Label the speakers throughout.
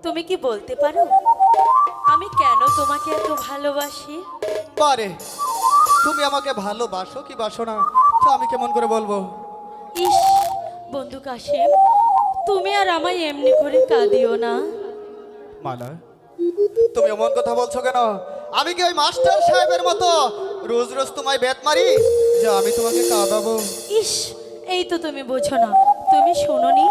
Speaker 1: তুমি কি বলতে পারো আমি কেন তোমাকে এত ভালোবাসি?
Speaker 2: বারে, তুমি আমাকে ভালোবাসো কি বাসো না তা আমি কেমন করে বলবো?
Speaker 1: ইস বন্ধু কাশিম, তুমি আর আমায় এমনি করে কাঁদিও না।
Speaker 2: মালা, তুমি এমন কথা বলছো কেন? আমি কি ওই মাস্টার সাহেবের মতো রোজ রোজ তোমায় বেত মারি যে আমি তোমাকে কাঁদাবো?
Speaker 1: ইস, এই তো তুমি বোঝো না। তুমি শোনোনি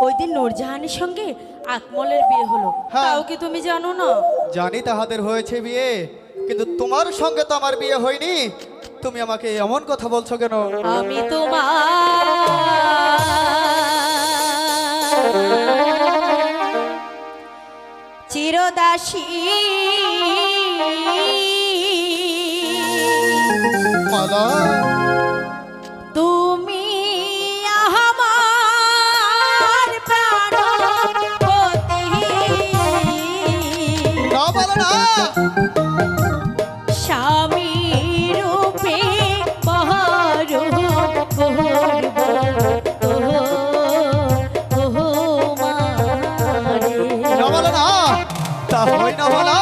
Speaker 1: ওই দিন নূরজাহানের সঙ্গে আকমলের বিয়ে হলো?
Speaker 2: হ্যাঁ।
Speaker 1: তাও কি তুমি জানো না? জানি
Speaker 2: তাহাদের হয়েছে বিয়ে, কিন্তু তোমার সঙ্গে তো আমার বিয়ে হয়নি। তুমি আমাকে এমন কথা বলছো কেন?
Speaker 1: আমি তোমার চিরদাসী,
Speaker 2: মালা,
Speaker 1: তুমি আমার প্রাণপতি।
Speaker 2: না বলো না।
Speaker 1: স্বামী রূপে বহরূপ করব তোমারে।
Speaker 2: না বলো না, তা হয় না মালা।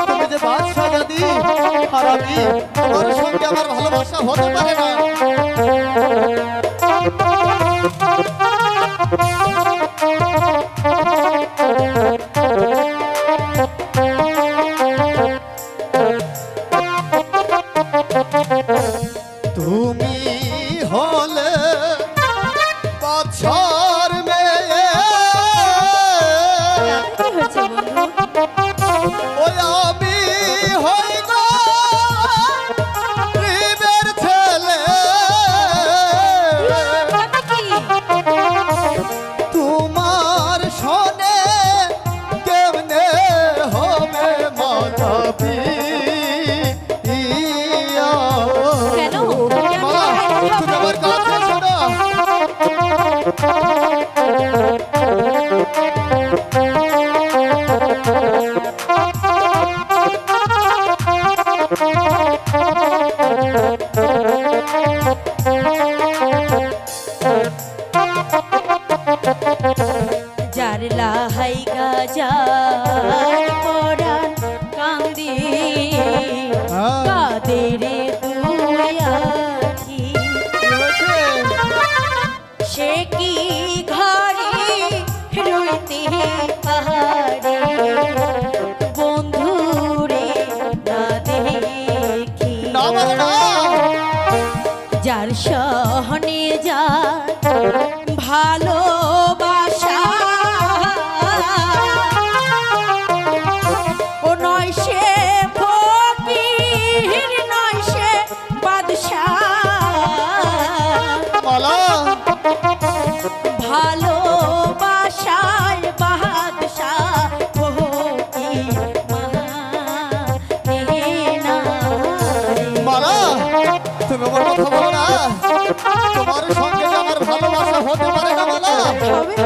Speaker 2: তুমি যে বাদশা দাদি আর আমি, তোমার সঙ্গে আমার ভালোবাসা হতে পারে না। তুমি হলে বাদশার মেয়ে,
Speaker 1: কি হয়েছে বন্ধু?
Speaker 2: ওই আমি হই গো গরিবের ছেলে।
Speaker 1: কি?
Speaker 2: তোমার শোনে কেমনে হবে মাধবী?
Speaker 1: কেন?
Speaker 2: মা, তুমি আমার কথা শোনো।
Speaker 1: যার লাহাই গাজার পরাণ কান্দি কাদেরে দুই আখি, সে কি ঘরে রইতে পাহাড়ে বন্ধুরে না দেখি।
Speaker 2: না বলো না।
Speaker 1: যার সহনে যার ভালোবাসা, ও নয় সে ফকির নয় সে বাদশাহ।
Speaker 2: মালা,
Speaker 1: ভালোবাসায় বাদশাহ ফকির মানে না।
Speaker 2: মালা, তুমি আমার কথা বলো না। তোমার সঙ্গে যে আমার ভালোবাসা হতে পারে না মালা।
Speaker 1: হবে হবে।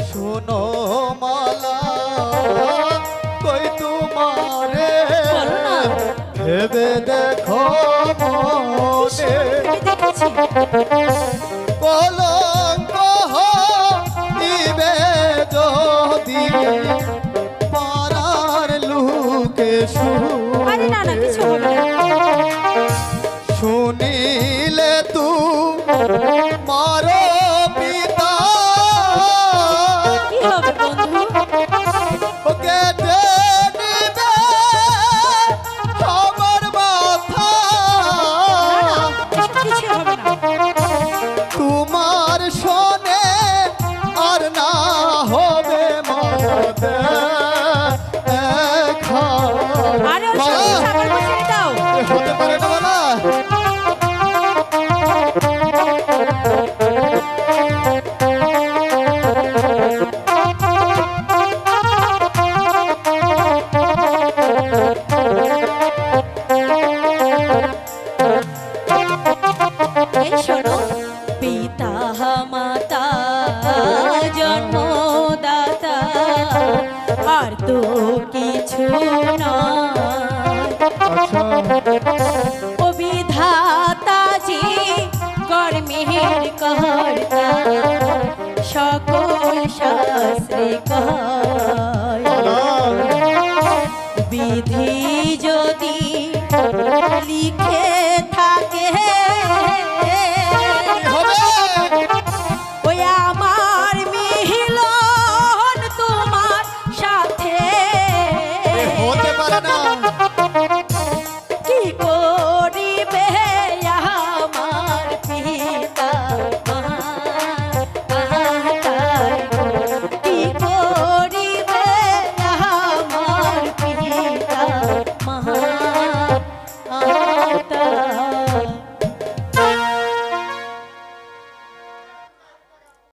Speaker 2: শোনো মালা, কই তোমারে
Speaker 1: বলো না।
Speaker 2: ভেবে দেখো মনে,
Speaker 1: দেখেছি।
Speaker 2: কলঙ্ক হইবে যদি পাড়ার লোকে
Speaker 1: আরে না না, কিছু হবে না।
Speaker 2: শুনিলে তু মারো পিতা,
Speaker 1: কি হবে বন্ধু?
Speaker 2: কেটে নিবে আমার মাথা।
Speaker 1: না না, এসব কিছু হবে না।
Speaker 2: তোমার শোনে আর না হবে মত।
Speaker 1: আরে ওসব কিছু আমার কাছে দাও। আর তো কিছু নয়।
Speaker 2: আচ্ছা
Speaker 1: ও বিধাতা জি কর্মের কর্তা, সকল শাস্ত্রে কয় বিধি যদি লিখে